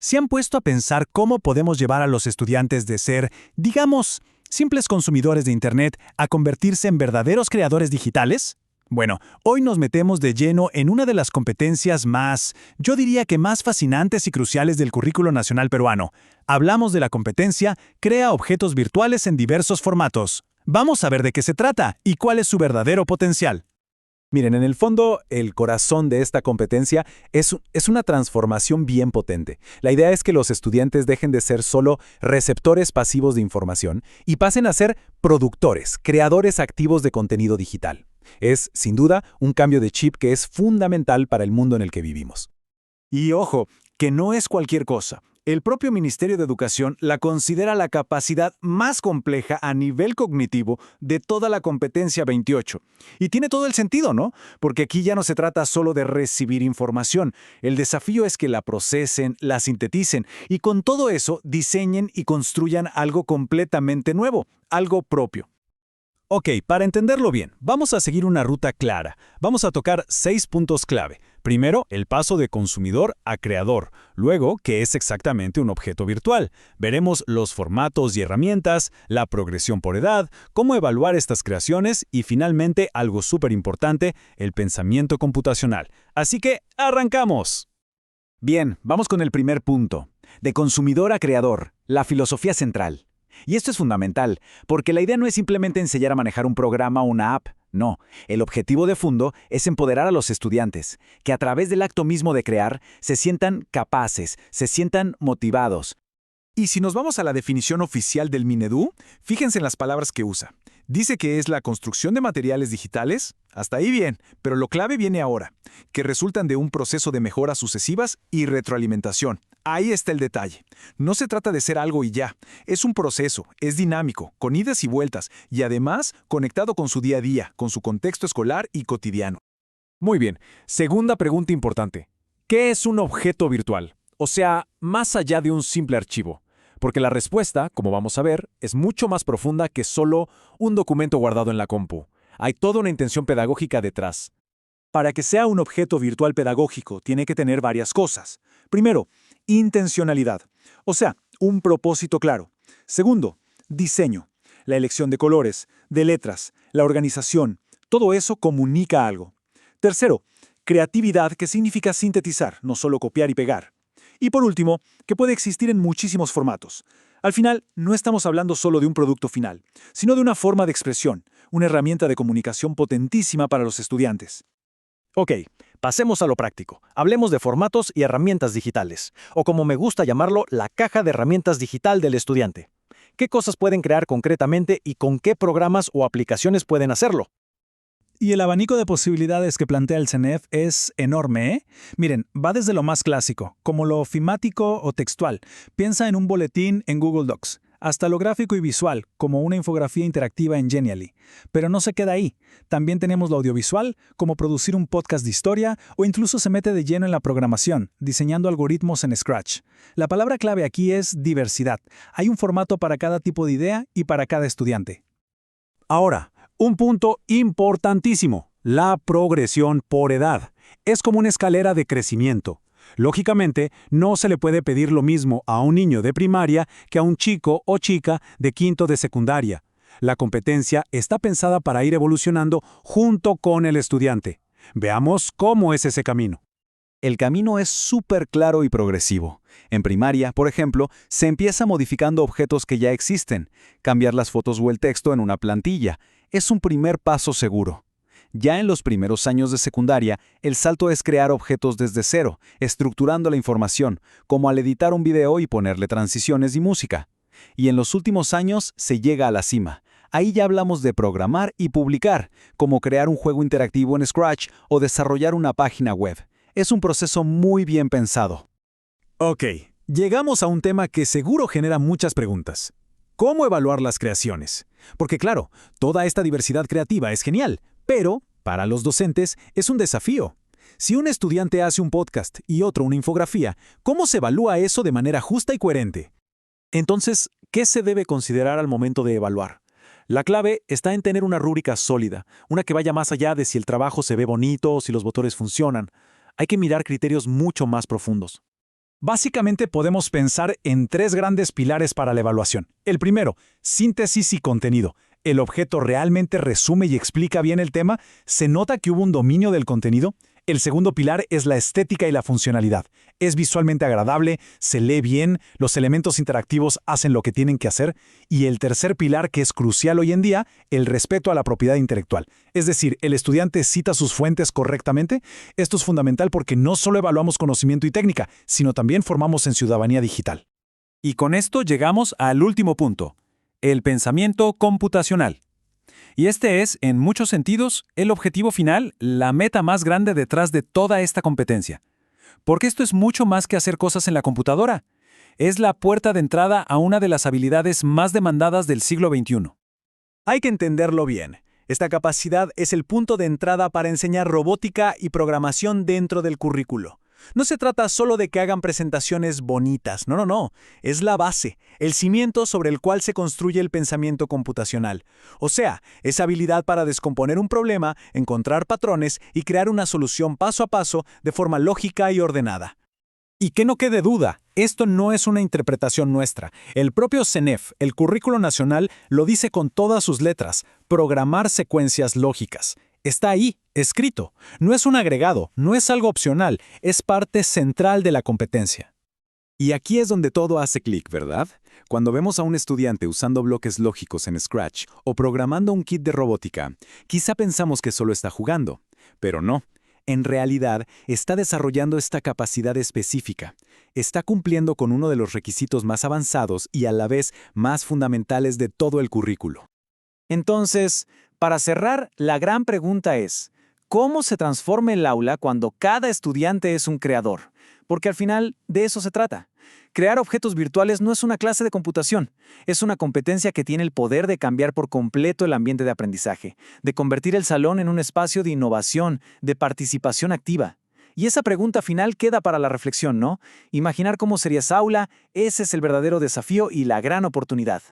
¿Se han puesto a pensar cómo podemos llevar a los estudiantes de ser, digamos, simples consumidores de Internet a convertirse en verdaderos creadores digitales? Bueno, hoy nos metemos de lleno en una de las competencias más, yo diría que más fascinantes y cruciales del currículo nacional peruano. Hablamos de la competencia Crea objetos virtuales en diversos formatos. Vamos a ver de qué se trata y cuál es su verdadero potencial. Miren, en el fondo, el corazón de esta competencia es una transformación bien potente. La idea es que los estudiantes dejen de ser solo receptores pasivos de información y pasen a ser productores, creadores activos de contenido digital. Es, sin duda, un cambio de chip que es fundamental para el mundo en el que vivimos. Y ojo, que no es cualquier cosa. El propio Ministerio de Educación la considera la capacidad más compleja a nivel cognitivo de toda la competencia 28. Y tiene todo el sentido, ¿no? Porque aquí ya no se trata solo de recibir información. El desafío es que la procesen, la sinteticen y con todo eso diseñen y construyan algo completamente nuevo, algo propio. Ok, para entenderlo bien, vamos a seguir una ruta clara. Vamos a tocar 6 puntos clave. Primero, el paso de consumidor a creador. Luego, ¿qué es exactamente un objeto virtual? Veremos los formatos y herramientas, la progresión por edad, cómo evaluar estas creaciones y finalmente, algo súper importante, el pensamiento computacional. Así que, ¡arrancamos! Bien, vamos con el primer punto. De consumidor a creador, la filosofía central. Y esto es fundamental, porque la idea no es simplemente enseñar a manejar un programa o una app. No, el objetivo de fondo es empoderar a los estudiantes, que a través del acto mismo de crear, se sientan capaces, se sientan motivados. Y si nos vamos a la definición oficial del Minedu, fíjense en las palabras que usa. Dice que es la construcción de materiales digitales, hasta ahí bien, pero lo clave viene ahora, que resultan de un proceso de mejoras sucesivas y retroalimentación. Ahí está el detalle. No se trata de ser algo y ya. Es un proceso, es dinámico, con idas y vueltas, y además conectado con su día a día, con su contexto escolar y cotidiano. Muy bien, segunda pregunta importante. ¿Qué es un objeto virtual? O sea, más allá de un simple archivo. Porque la respuesta, como vamos a ver, es mucho más profunda que solo un documento guardado en la compu. Hay toda una intención pedagógica detrás. Para que sea un objeto virtual pedagógico, tiene que tener varias cosas. Primero, intencionalidad, o sea, un propósito claro. Segundo, diseño, la elección de colores, de letras, la organización, todo eso comunica algo. Tercero, creatividad, que significa sintetizar, no solo copiar y pegar. Y por último, que puede existir en muchísimos formatos. Al final, no estamos hablando solo de un producto final, sino de una forma de expresión, una herramienta de comunicación potentísima para los estudiantes. Ok, pasemos a lo práctico. Hablemos de formatos y herramientas digitales, o como me gusta llamarlo, la caja de herramientas digital del estudiante. ¿Qué cosas pueden crear concretamente y con qué programas o aplicaciones pueden hacerlo? Y el abanico de posibilidades que plantea el CENEF es enorme, ¿eh? Miren, va desde lo más clásico, como lo ofimático o textual. Piensa en un boletín en Google Docs, hasta lo gráfico y visual, como una infografía interactiva en Genially. Pero no se queda ahí. También tenemos lo audiovisual, como producir un podcast de historia, o incluso se mete de lleno en la programación, diseñando algoritmos en Scratch. La palabra clave aquí es diversidad. Hay un formato para cada tipo de idea y para cada estudiante. Ahora, un punto importantísimo, la progresión por edad. Es como una escalera de crecimiento. Lógicamente, no se le puede pedir lo mismo a un niño de primaria que a un chico o chica de quinto de secundaria. La competencia está pensada para ir evolucionando junto con el estudiante. Veamos cómo es ese camino. El camino es súper claro y progresivo. En primaria, por ejemplo, se empieza modificando objetos que ya existen. Cambiar las fotos o el texto en una plantilla. Es un primer paso seguro. Ya en los primeros años de secundaria, el salto es crear objetos desde cero, estructurando la información, como al editar un video y ponerle transiciones y música. Y en los últimos años se llega a la cima. Ahí ya hablamos de programar y publicar, como crear un juego interactivo en Scratch o desarrollar una página web. Es un proceso muy bien pensado. Ok, llegamos a un tema que seguro genera muchas preguntas. ¿Cómo evaluar las creaciones? Porque claro, toda esta diversidad creativa es genial, pero para los docentes es un desafío. Si un estudiante hace un podcast y otro una infografía, ¿cómo se evalúa eso de manera justa y coherente? Entonces, ¿qué se debe considerar al momento de evaluar? La clave está en tener una rúbrica sólida, una que vaya más allá de si el trabajo se ve bonito o si los botones funcionan. Hay que mirar criterios mucho más profundos. Básicamente podemos pensar en 3 grandes pilares para la evaluación. El primero, síntesis y contenido. ¿El objeto realmente resume y explica bien el tema? ¿Se nota que hubo un dominio del contenido? El segundo pilar es la estética y la funcionalidad. Es visualmente agradable, se lee bien, los elementos interactivos hacen lo que tienen que hacer. Y el tercer pilar, que es crucial hoy en día, el respeto a la propiedad intelectual. Es decir, ¿el estudiante cita sus fuentes correctamente? Esto es fundamental porque no solo evaluamos conocimiento y técnica, sino también formamos en ciudadanía digital. Y con esto llegamos al último punto, el pensamiento computacional. Y este es, en muchos sentidos, el objetivo final, la meta más grande detrás de toda esta competencia. Porque esto es mucho más que hacer cosas en la computadora. Es la puerta de entrada a una de las habilidades más demandadas del siglo XXI. Hay que entenderlo bien. Esta capacidad es el punto de entrada para enseñar robótica y programación dentro del currículo. No se trata solo de que hagan presentaciones bonitas, no. Es la base, el cimiento sobre el cual se construye el pensamiento computacional. O sea, esa habilidad para descomponer un problema, encontrar patrones y crear una solución paso a paso de forma lógica y ordenada. Y que no quede duda, esto no es una interpretación nuestra. El propio CENEF, el Currículo Nacional, lo dice con todas sus letras: programar secuencias lógicas. Está ahí, escrito. No es un agregado, no es algo opcional, es parte central de la competencia. Y aquí es donde todo hace clic, ¿verdad? Cuando vemos a un estudiante usando bloques lógicos en Scratch o programando un kit de robótica, quizá pensamos que solo está jugando, pero no. En realidad, está desarrollando esta capacidad específica. Está cumpliendo con uno de los requisitos más avanzados y a la vez más fundamentales de todo el currículo. Entonces, para cerrar, la gran pregunta es: ¿cómo se transforma el aula cuando cada estudiante es un creador? Porque al final, de eso se trata. Crear objetos virtuales no es una clase de computación, es una competencia que tiene el poder de cambiar por completo el ambiente de aprendizaje, de convertir el salón en un espacio de innovación, de participación activa. Y esa pregunta final queda para la reflexión, ¿no? Imaginar cómo sería esa aula, ese es el verdadero desafío y la gran oportunidad.